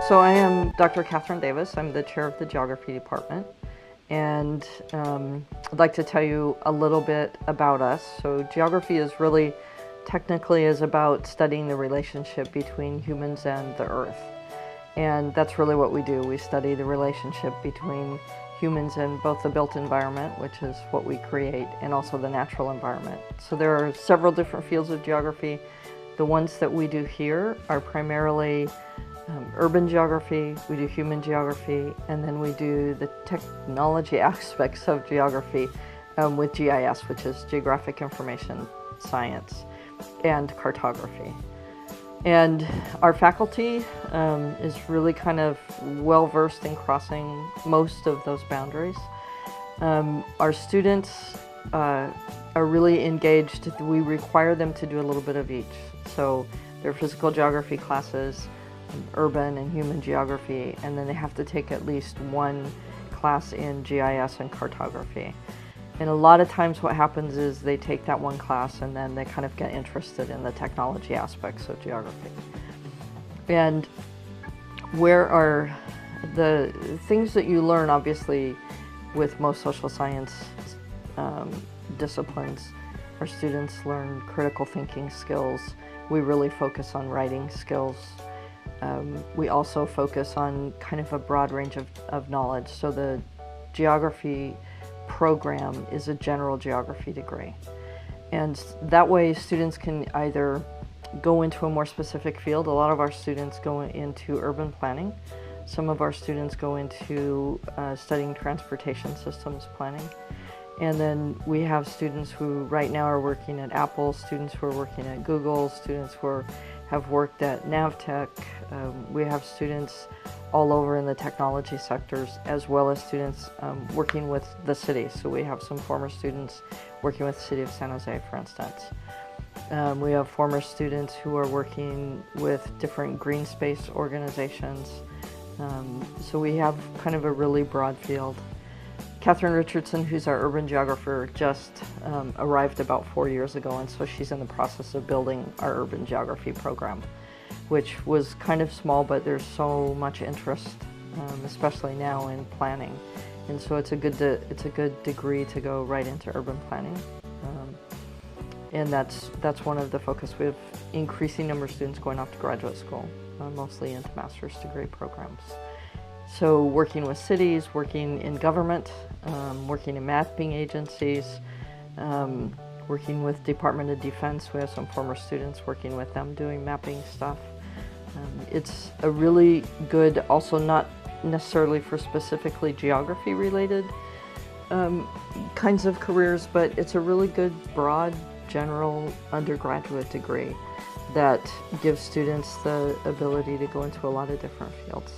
So I am Dr. Catherine Davis. I'm the chair of the geography department, and I'd like to tell you a little bit about us. So geography is really technically is about studying the relationship between humans and the earth. And that's really what we do. We study the relationship between humans and both the built environment, which is what we create, and also the natural environment. So there are several different fields of geography. The ones that we do here are primarily urban geography, we do human geography, and then we do the technology aspects of geography with GIS, which is Geographic Information Science, and cartography. And our faculty is really kind of well-versed in crossing most of those boundaries. Our students are really engaged. We require them to do a little bit of each. So their physical geography classes, urban and human geography, and then they have to take at least one class in GIS and cartography. And a lot of times what happens is they take that one class and then they kind of get interested in the technology aspects of geography. And where are the things that you learn, obviously, with most social science disciplines, our students learn critical thinking skills. We really focus on writing skills. We also focus on kind of a broad range of knowledge. So the geography program is a general geography degree. And that way students can either go into a more specific field. A lot of our students go into urban planning. Some of our students go into studying transportation systems planning. And then we have students who right now are working at Apple, students who are working at Google, students who have worked at Navtech. We have students all over in the technology sectors, as well as students working with the city. So we have some former students working with the city of San Jose, for instance. We have former students who are working with different green space organizations. So we have kind of a really broad field. Catherine Richardson, who's our urban geographer, just arrived about 4 years ago, and so she's in the process of building our urban geography program, which was kind of small, but there's so much interest, especially now in planning, and so it's a good degree to go right into urban planning, and that's one of the focus. We have increasing number of students going off to graduate school, mostly into master's degree programs. So working with cities, working in government, working in mapping agencies, working with Department of Defense. We have some former students working with them doing mapping stuff. It's a really good, also not necessarily for specifically geography related kinds of careers, but it's a really good broad general undergraduate degree that gives students the ability to go into a lot of different fields.